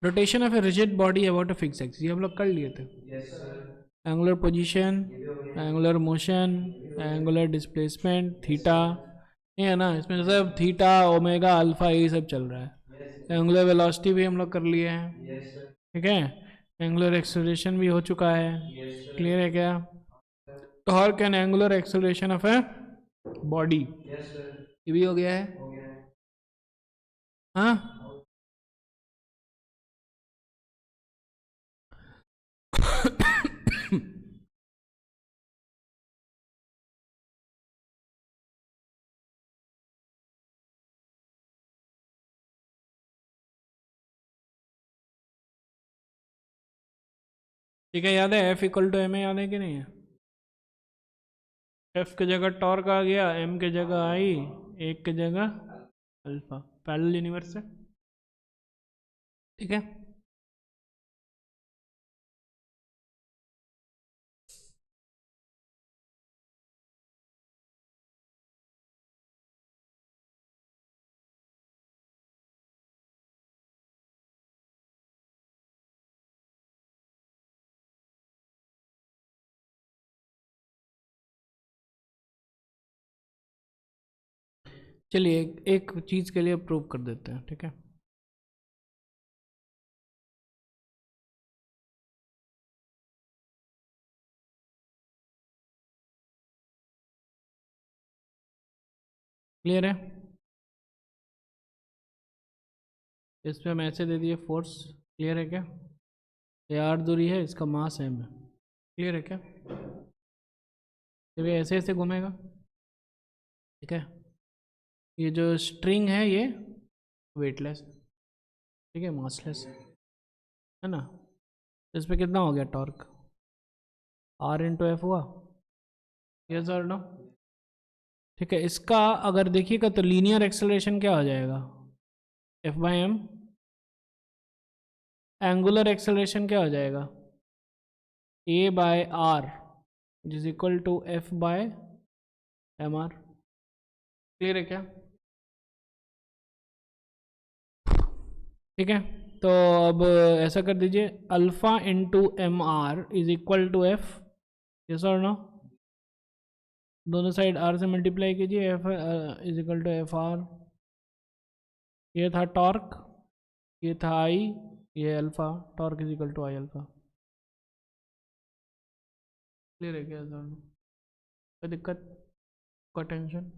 Rotation of a rigid body about a fix axis, ये हम लोग कर लिए थे। Angular position, angular motion, angular displacement, theta, ये है ना, इसमें सब थीटा ओमेगा अल्फा ये सब चल रहा है। एंगुलर वेलोसिटी भी हम लोग कर लिए हैं, ठीक है। एंगुलर एक्सेलरेशन भी हो चुका है, क्लियर है क्या। Torque and angular acceleration of a body ये भी हो गया है, हाँ। ठीक है, याद है F equal to M A, याद है कि नहीं है। एफ की जगह टॉर्क आ गया, एम की जगह आई, एक की जगह अल्फा, पैरेलल यूनिवर्स है, ठीक है। चलिए एक चीज़ के लिए प्रूव कर देते हैं, ठीक है। क्लियर है, इस पे हम ऐसे दे दिए फोर्स, क्लियर है क्या। ये आर दूरी है, इसका मास एम है, क्लियर है क्या। ये ऐसे ऐसे घूमेगा, ठीक है। ये जो स्ट्रिंग है ये वेटलेस, ठीक है, मासलेस है ना। इस पे कितना हो गया टॉर्क, आर इंटू एफ हुआ, यस और नो। ठीक है, इसका अगर देखिएगा तो लीनियर एक्सेलरेशन क्या हो जाएगा, F by M. Angular acceleration क्या हो जाएगा, A by R is equal to F by M R, clear है क्या। ठीक है, तो अब ऐसा कर दीजिए, alpha into M R is equal to F, yes और नो। दोनों साइड आर से मल्टीप्लाई कीजिए, F is equal to F R. ये था टॉर्क, ये था आई, ये alpha, torque is equal to I alpha, clear है क्या सर, कोई दिक्कत, कोई टेंशन,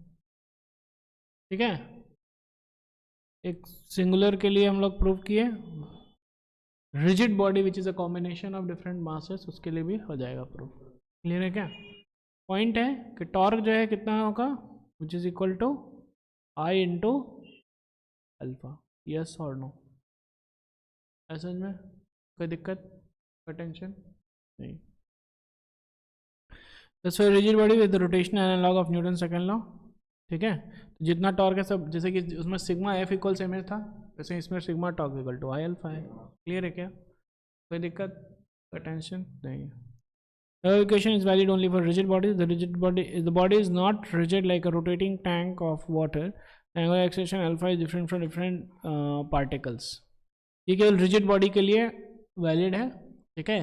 ठीक है। एक सिंगुलर के लिए हम लोग प्रूव किए, rigid body which is a combination of different masses, उसके लिए भी हो जाएगा प्रूफ, क्लियर है क्या। पॉइंट है कि टॉर्क जो है कितना होगा, which is equal to I into alpha, yes और नो, ऐसा में कोई दिक्कत, कोई टेंशन नहीं। तो rigid body with rotation analog of Newton second law, ठीक है। तो जितना टॉर्क है सब, जैसे कि उसमें सिग्मा एफ इक्वल से एम था, वैसे इसमें sigma torque equal to I alpha है, क्लियर है क्या, कोई दिक्कत, कोई टेंशन नहीं। The equation is valid only for rigid bodies. The body is not rigid like a rotating tank of water. The angular acceleration alpha is different from different particles. ये केवल rigid body के लिए valid है, ठीक है।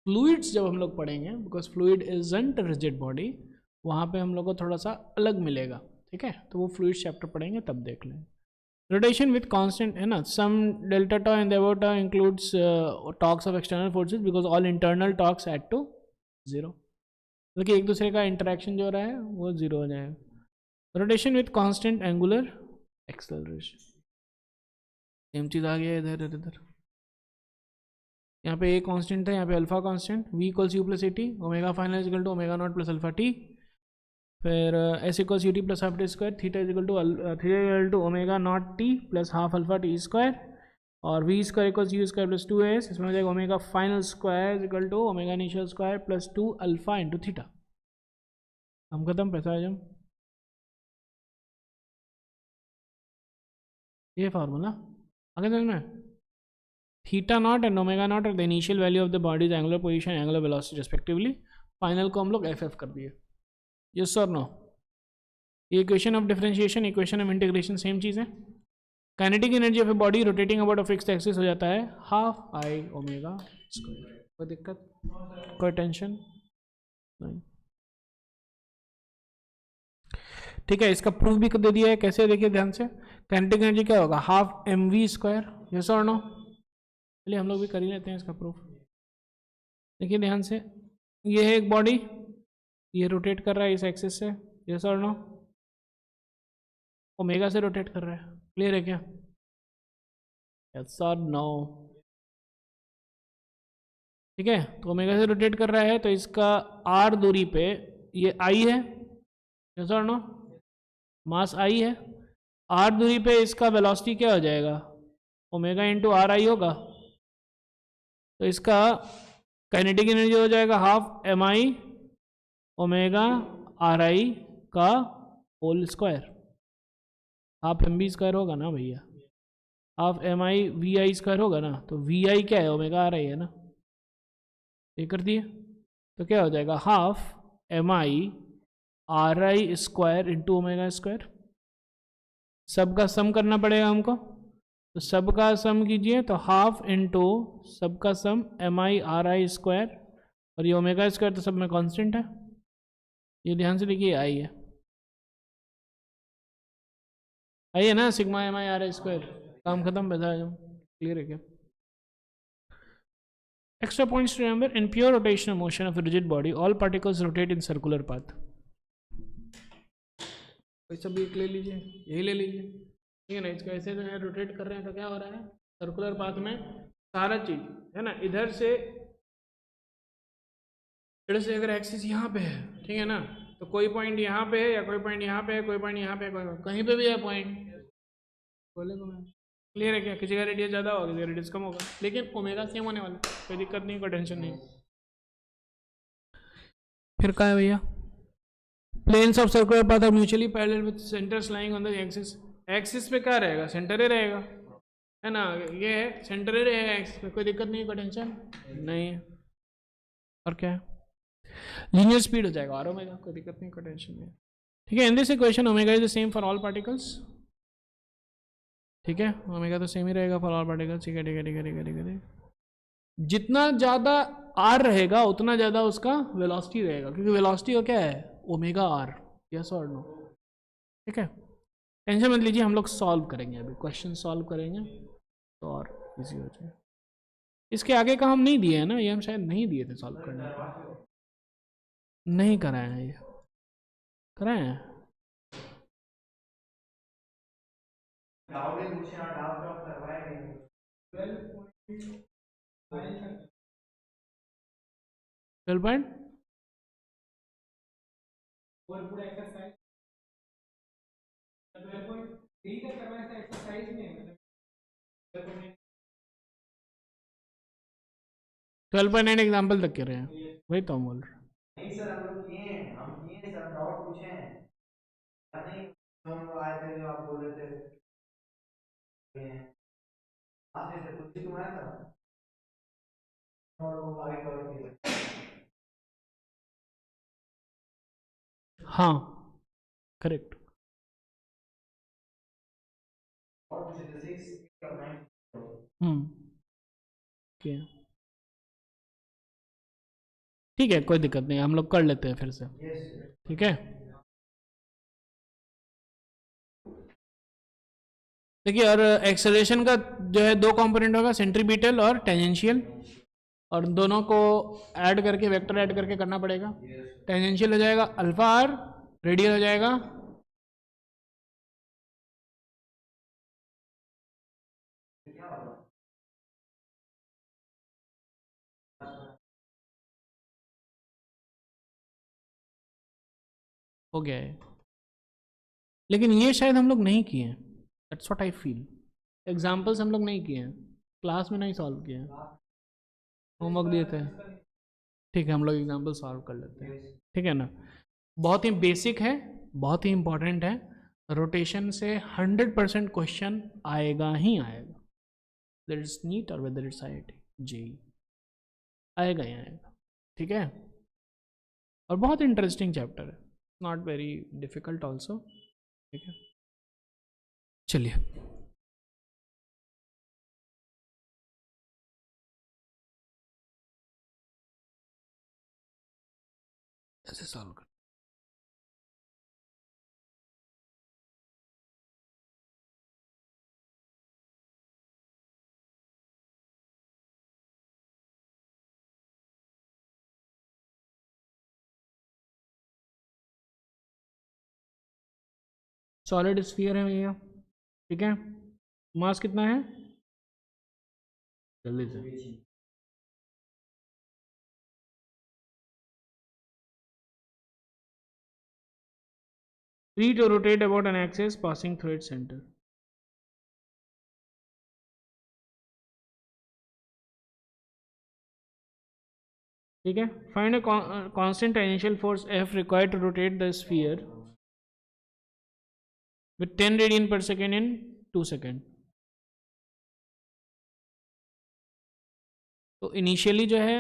Fluids जब हम लोग पढ़ेंगे, because fluid isn't rigid body, वहाँ पे हम लोग को थोड़ा सा अलग मिलेगा, ठीक है। तो वो फ्लूइड चैप्टर पढ़ेंगे तब देख लेंगे। रोटेशन विथ कांस्टेंट है ना, sum delta tau and about tau includes torques of external forces because all internal torques add to zero, मतलब कि एक दूसरे का इंटरेक्शन जो हो रहा है वो जीरो हो जाएगा। Rotation with constant angular acceleration, same चीज़ आ गया इधर इधर। यहाँ पे ए कांस्टेंट था, यहाँ पे alpha constant, v equals u plus a t, omega final equal to omega naught plus alpha t, फिर s equals u t plus half t square, theta is equal to omega naught t plus half alpha t square, और v square equals u square plus two s, इसमें हो जाएगा omega final square equal to omega initial square plus two alpha into theta. हम खत्म, पैसा आ जाओ, ये formula आगे समझ में। Theta not and omega not are the initial value of the bodies angular position, angular velocity respectively. Final को हम लोग एफ एफ कर दिए, यस और नो। ये equation of differentiation, equation of integration same चीज़ है, kinetic energy of a body rotating about a fixed axis हो जाता है हाफ आई ओमेगा स्क्वायर। कोई दिक्कत, कोई टेंशन नहीं। ठीक है, इसका प्रूफ भी दे दिया है, कैसे देखिए ध्यान से। काइनेटिक एनर्जी क्या होगा, half M V square, yes और नो। चलिए हम लोग भी कर ही लेते हैं इसका प्रूफ। देखिए ध्यान से, ये है एक बॉडी, ये रोटेट कर रहा है इस एक्सिस से, यस और नो, ओमेगा से रोटेट कर रहा है, क्लियर है क्या, यस और नो। ठीक है, तो ओमेगा से रोटेट कर रहा है तो इसका आर दूरी पे ये आई है, यस और नो, मास आई है, आर दूरी पे इसका वेलोसिटी क्या हो जाएगा, ओमेगा इंटू आर आई होगा। तो इसका काइनेटिक एनर्जी हो जाएगा half M I omega R I का whole square, half M B square होगा ना भैया, half M I V I square होगा ना, तो वी आई क्या है, ओमेगा आर आई है ना, ये कर दिए। तो क्या हो जाएगा, half M I R I square into omega square. सबका सम करना पड़ेगा हमको, तो सबका सम कीजिए, तो हाफ इंटू सबका sum M I R I square, और ये ओमेगा स्क्वायर तो सब में कांस्टेंट है, ये ध्यान से देखिए आई है, आई है ना, sigma M I R I square, काम खत्म, बता जाओ, क्लियर है क्या। Extra points to remember: in pure rotational motion of a rigid body, all particles rotate in circular path. कोई सब एक ले लीजिए, यही ले लीजिए, ठीक है ना। इसको ऐसे जो है रोटेट कर रहे हैं तो क्या हो रहा है, सर्कुलर पाथ में सारा चीज है ना, इधर से अगर एक्सिस यहाँ पे है, ठीक है ना, तो कोई पॉइंट यहाँ पे है, या कोई पॉइंट यहाँ पे है, कोई पॉइंट यहाँ पे है, कहीं पे भी है पॉइंट, बोले को मैं, क्लियर है क्या। किसी का रेडियस ज़्यादा होगा, किसी का रेडियस कम होगा, लेकिन ओमेगा सेम होने वाला, कोई दिक्कत नहीं, कोई टेंशन नहीं। फिर क्या है भैया, planes of circular path are mutually parallel with centres lying on the axis. Axis पे क्या रहेगा, सेंटर ही रहेगा, है ना, ये है सेंटर ही रहेगा एक्सिस पे, कोई दिक्कत नहीं, कोई टेंशन नहीं है। और क्या है, लीनियर स्पीड हो जाएगा और ओमेगा, कोई दिक्कत नहीं, कोई टेंशन नहीं। ठीक है, in this equation omega is the same for all particles. ठीक है, ओमेगा तो सेम ही रहेगा फॉर ऑल पार्टिकल्स। ठीक है ठीक है ठीक है ठीक है ठीक है। जितना ज़्यादा आर रहेगा उतना ज़्यादा उसका वेलोसिटी रहेगा, क्योंकि वेलोसिटी का क्या है, ओमेगा आर, यस और नो। ठीक है, टेंशन मत लीजिए, हम लोग सॉल्व करेंगे, अभी क्वेश्चन सॉल्व करेंगे तो और इजी हो जाए। इसके आगे का हम नहीं दिए हैं ना, ये हम शायद नहीं दिए थे सॉल्व करने का, नहीं कराए हैं, ये कराए हैं। ट्वेल्व पॉइंट पूरा एक्सरसाइज 12.3 तक करवाया था एक्सरसाइज में, 12.9 एग्जाम्पल तक कर रहे हैं, वही तो हम बोल रहे हैं। नहीं सर, हम लोग किए हैं, सर, हम डाउट पूछे हैं, नहीं हम लोग आए थे जो आप बोल रहे थे, आपने से कुछ तुम्हारा था और वो आगे कवर किया। हाँ करेक्ट। और पूछे थे 6 और 9। ठीक है ठीक है, कोई दिक्कत नहीं, हम लोग कर लेते हैं फिर से। ठीक है, देखिए, और एक्सेलरेशन का जो है दो कंपोनेंट होगा, सेंट्रीपिटल और टेंजेंशियल, और दोनों को ऐड करके, वेक्टर ऐड करके करना पड़ेगा। टेंजेंशियल हो जाएगा अल्फा आर, रेडियल हो जाएगा हो गया है, लेकिन ये शायद हम लोग नहीं किए हैं, that's what I feel. Examples हम लोग नहीं किए हैं, क्लास में नहीं सॉल्व किए हैं, होमवर्क दिए थे। ठीक है, हम लोग एग्जाम्पल सॉल्व कर लेते हैं, ठीक है ना। बहुत ही बेसिक है, बहुत ही इंपॉर्टेंट है, रोटेशन से 100% क्वेश्चन आएगा ही आएगा, वेदर इट्स नीट और वेदर इट्स IIT JEE, आएगा ही आएगा। ठीक है, और बहुत इंटरेस्टिंग चैप्टर है, नॉट वेरी डिफिकल्ट ऑल्सो। ठीक है, चलिए। ऐसे सॉल्व कर। सॉलिड स्फीयर है भैया, ठीक है। मास कितना है, जल्दी से। Free to rotate about an axis passing through its center. ठीक है। Find a constant initial force F required to rotate the sphere with 10 radian per second in 2 seconds. तो इनिशियली जो है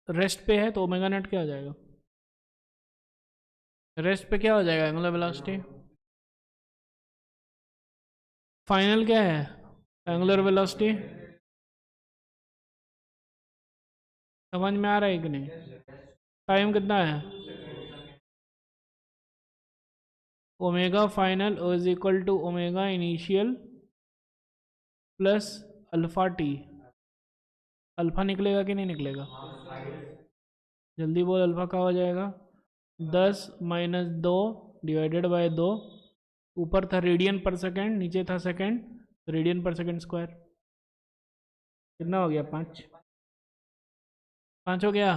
रेस्ट पे है, तो ओमेगा नेट क्या हो जाएगा, रेस्ट पे क्या हो जाएगा, एंगुलर वेलोसिटी। फाइनल क्या है, एंगुलर वेलोसिटी। समझ में आ रहा है कि नहीं। टाइम कितना है, omega final is equal to omega initial plus alpha T. Alpha निकलेगा कि नहीं निकलेगा, जल्दी बोल, अल्फा का हो जाएगा 10 माइनस 2 डिवाइडेड बाय 2। ऊपर था रेडियन पर सेकेंड, नीचे था सेकेंड, रेडियन पर सेकेंड स्क्वायर। कितना हो गया, 5। 5 हो गया।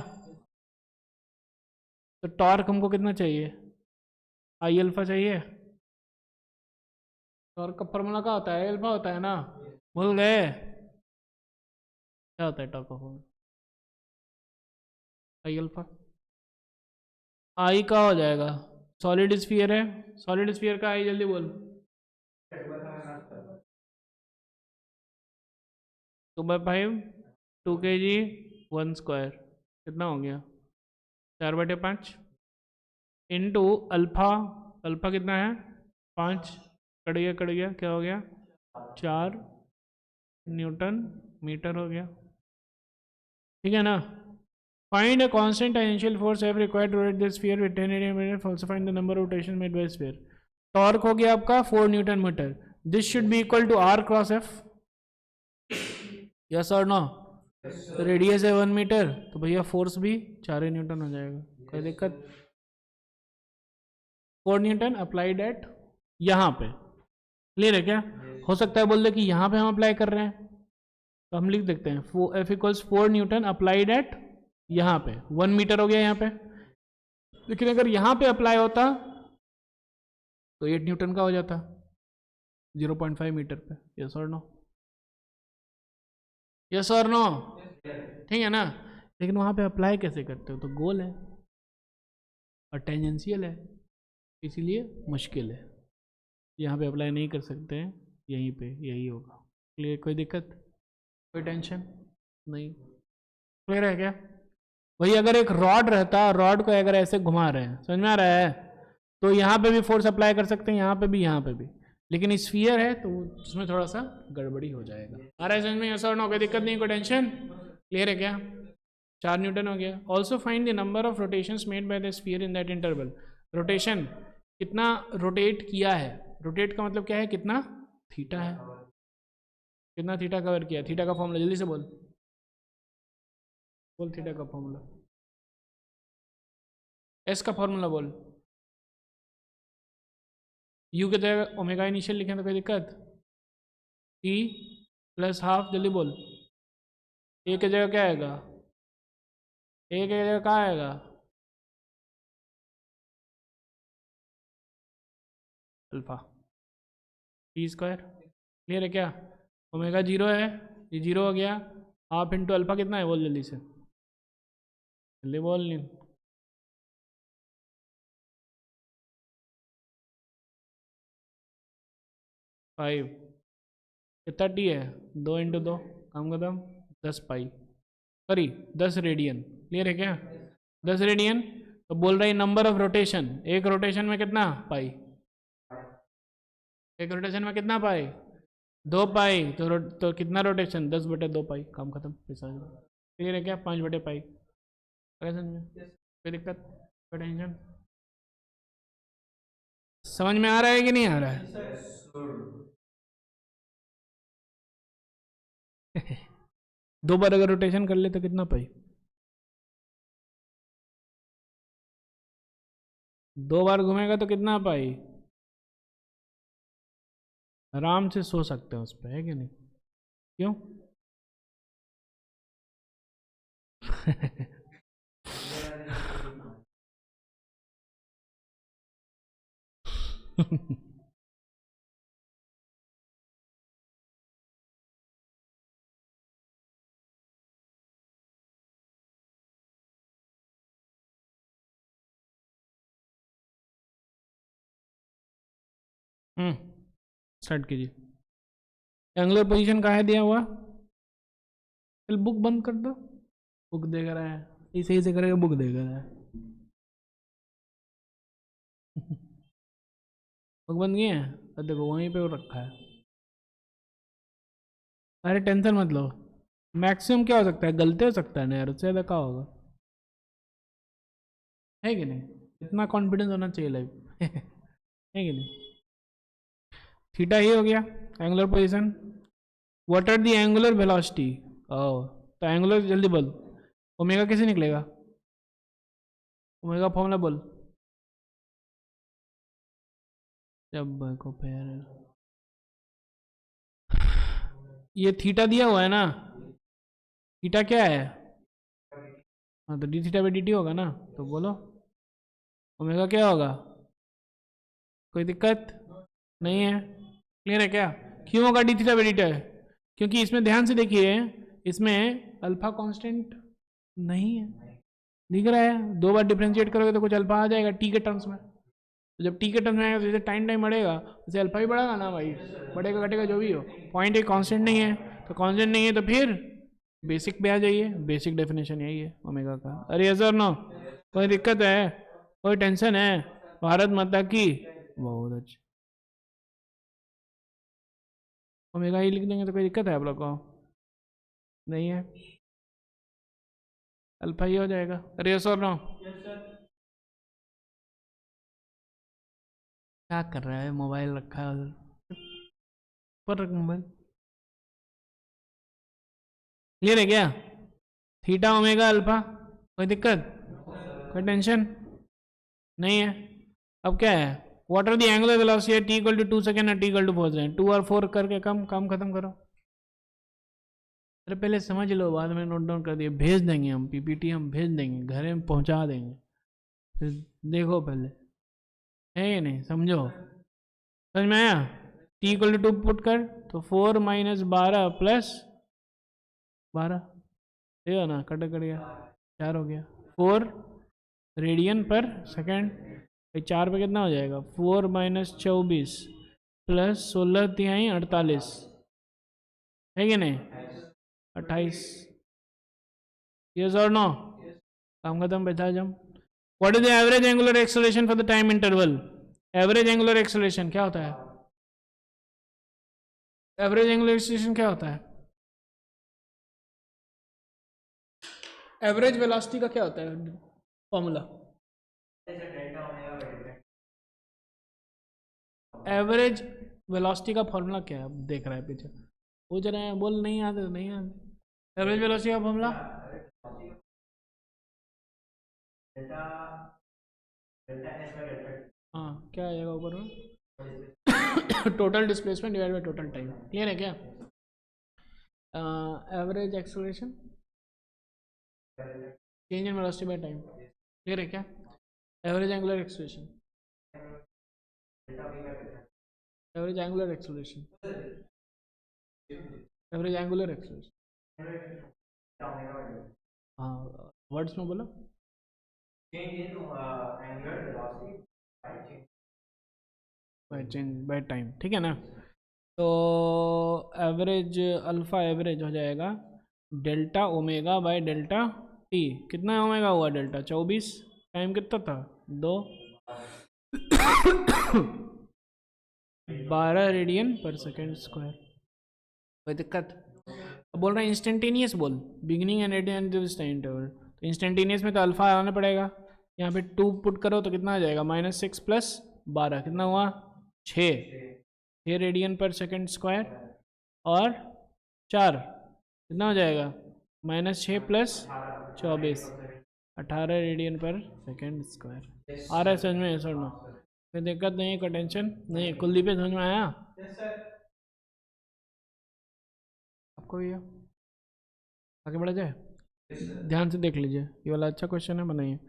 तो टॉर्क हमको कितना चाहिए, आई अल्फा चाहिए। टॉर्क का फॉर्मूला क्या होता है, अल्फा होता है ना, भूल गए, क्या होता है टॉर्क का फॉर्मूला, आई अल्फा। आई का हो जाएगा, सॉलिड स्फीयर है, सॉलिड स्फीयर का आई जल्दी बोल, 2/5 2 kg 1 स्क्वायर, कितना हो गया 4/5 इंटू अल्फा। अल्फा कितना है 5, कट गया क्या हो गया 4 न्यूटन मीटर हो गया, ठीक है ना। Find a constant initial force F required to rotate the sphere with 10 radian per minute. Also find the number of rotations made by sphere. Torque हो गया आपका 4 newton metre, this should be equal to R cross F, yes और no. Radius है 1 metre, तो भैया force भी 4 Newton हो जाएगा, कोई दिक्कत। 4 न्यूटन अप्लाइड एट यहाँ पे, क्लियर है क्या। हो सकता है बोल दे कि यहाँ पे हम अप्लाई कर रहे हैं, तो हम लिख देते हैं F equals 4 Newton applied at यहाँ पे, 1 मीटर हो गया यहाँ पे। लेकिन अगर यहाँ पे अप्लाई होता तो 8 न्यूटन का हो जाता, 0.5 मीटर पे, यस और नो, यस और नो, ठीक है ना। लेकिन वहाँ पे अप्लाई कैसे करते हो, तो गोल है और टेंजेंशियल है, इसीलिए मुश्किल है, यहाँ पे अप्लाई नहीं कर सकते हैं, यहीं पे यही होगा, क्लियर, कोई दिक्कत, कोई टेंशन नहीं, क्लियर है क्या। वही अगर एक रॉड रहता, रॉड को अगर ऐसे घुमा रहे हैं, समझ में आ रहा है, तो यहाँ पे भी फोर्स अप्लाई कर सकते हैं, यहाँ पे भी, यहाँ पे भी, लेकिन स्फीयर है तो उसमें थोड़ा सा गड़बड़ी हो जाएगा। आ रहा है समझ में, ऐसा और ना, कोई दिक्कत नहीं, कोई टेंशन, क्लियर है क्या। 4 न्यूटन हो गया। Also find the number of rotations made by the sphere in that interval. Rotation कितना रोटेट किया है, रोटेट का मतलब क्या है, कितना थीटा है, कितना थीटा कवर किया, थीटा का फॉर्मूला जल्दी से बोल, बोल थीटा का फॉर्मूला, एस का फॉर्मूला बोल। यू की जगह ओमेगा इनिशियल लिखें तो कोई दिक्कत, टी प्लस हाफ, जल्दी बोल। ए की जगह क्या आएगा, ए की जगह क्या आएगा, अल्फा टी स्क्वायर, क्लियर है क्या। ओमेगा 0 है, ये 0 हो गया, हाफ इंटू अल्फा कितना है, बोल जल्दी से, जल्दी बोल नहीं, फाइव, कितना टी है, 2 इंटू 2, काम खत्म, 10 पाई, सॉरी 10 रेडियन, क्लियर है क्या, 10 रेडियन। तो बोल रही नंबर ऑफ रोटेशन, एक रोटेशन में कितना पाई, एक रोटेशन में कितना पाई, 2 पाई, तो कितना रोटेशन, 10/2 पाई, काम खत्म, पैसा, क्लियर है क्या, 5/पाई, समझ में, कोई दिक्कत, कोई टेंशन? समझ में आ रहा है कि नहीं आ रहा है? दो बार अगर रोटेशन कर ले तो कितना पाई? दो बार घूमेगा तो कितना पाई? आराम से सो सकते हैं उस पर, है कि नहीं? क्यों? स्टार्ट कीजिए। एंगुलर पोजीशन कहाँ है दिया हुआ? चल बुक बंद कर दो। बुक देख रहा है, इसे ऐसे करेगा, बुक देख रहा है। बुक बंद किए हैं? अब देखो वहीं पे वो रखा है। अरे टेंशन मत लो, मैक्सिमम क्या हो सकता है, गलती हो सकता है ना यार, उससे ज़्यादा क्या होगा, है कि नहीं? इतना कॉन्फिडेंस होना चाहिए लाइफ। है कि नहीं? थीटा ही हो गया angular position. What are the angular velocity? ओ, तो एंगुलर जल्दी बोल, ओमेगा कैसे निकलेगा? ओमेगा फॉर्मूला बोल। जब को फिर ये थीटा दिया हुआ है ना, थीटा क्या है? हाँ तो D theta by D T होगा ना, तो बोलो ओमेगा क्या होगा? कोई दिक्कत नहीं है? क्लियर है क्या? क्यों होगा D theta by D T? क्योंकि इसमें ध्यान से देखिए, इसमें अल्फा कांस्टेंट नहीं है, दिख रहा है? दो बार डिफ्रेंशिएट करोगे तो कुछ अल्फा आ जाएगा टी के टर्म्स में, तो जब टी के टर्म्स में आएगा तो जैसे टाइम टाइम बढ़ेगा वैसे अल्फा भी बढ़ेगा ना भाई, बढ़ेगा घटेगा जो भी हो, पॉइंट एक कांस्टेंट नहीं है, तो कांस्टेंट नहीं है तो फिर बेसिक पे आ जाइए, बेसिक डेफिनेशन यही है ओमेगा का। अरे यस और नो? कोई दिक्कत है? कोई टेंशन है? भारत माता की। बहुत अच्छा, ओमेगा ही लिख देंगे तो कोई दिक्कत है आप लोग को? नहीं है, अल्फा ही हो जाएगा। अरे यस और नो? क्या कर रहा है, मोबाइल रखा है उधर पर, रख मोबाइल। क्लियर है क्या? थीटा ओमेगा अल्फा, कोई दिक्कत, कोई टेंशन नहीं है? अब क्या है, what are the angular velocity T equal to 2 second और टी इक्वल टू 4 सेकंड, 2 और 4 करके काम खत्म करो। अरे पहले समझ लो, बाद में नोट डाउन कर दिए, भेज देंगे हम पीपीटी, हम भेज देंगे घर में पहुंचा देंगे, फिर देखो पहले, है या नहीं? समझो, समझ में आया? टी इक्वल टू 2 पुट कर तो 4 माइनस 12 प्लस 12, ठीक है ना, कट गया 4 हो गया, 4 रेडियन पर सेकेंड। भाई 4 पे कितना हो जाएगा, 4 माइनस 24 प्लस 16 तिहाई 48, है कि नहीं? 28। यस और नो? काम खत्म, बैठा जम। What is the average angular acceleration for the time interval? Average angular acceleration क्या होता है? एवरेज एंगुलर एक्सेलरेशन क्या होता है? एवरेज वेलोसिटी का क्या होता है फॉर्मूला? एवरेज वेलोसिटी का फॉर्मूला क्या है? अब देख रहा है पीछे, पूछ रहे हैं, बोल नहीं आते तो नहीं आते। एवरेज वेलोसिटी का फॉर्मूला हाँ क्या आएगा ऊपर में? Total displacement divide by total time. Clear है क्या? Average acceleration change in velocity by time. Clear है क्या? Average angular acceleration, average angular acceleration, average angular acceleration. हाँ वर्ड्स में बोलो। Change in angular velocity by change by change by time, ठीक है ना? तो एवरेज अल्फा एवरेज हो जाएगा delta omega by delta T. कितना ओमेगा हुआ? डेल्टा 24, टाइम कितना था? 2, 12 रेडियन पर सेकेंड स्क्वायर। कोई दिक्कत? अब बोल रहा है इंस्टेंटेनियस बोल, beginning and and this time interval, तो इंस्टेंटेनियस में तो अल्फा आना पड़ेगा, यहाँ पे 2 पुट करो तो कितना आ जाएगा, -6 + 12 कितना हुआ, 6 रेडियन पर सेकंड स्क्वायर, और 4 कितना हो जाएगा, -6 + 24 18 रेडियन पर सेकंड स्क्वायर। आ रहा है समझ में, सर नो कोई दिक्कत नहीं है, कोई टेंशन नहीं। कुलदीप समझ में आया आपको भैया? आगे बढ़ा जाए, ध्यान से देख लीजिए, ये वाला अच्छा क्वेश्चन है, बनाइए।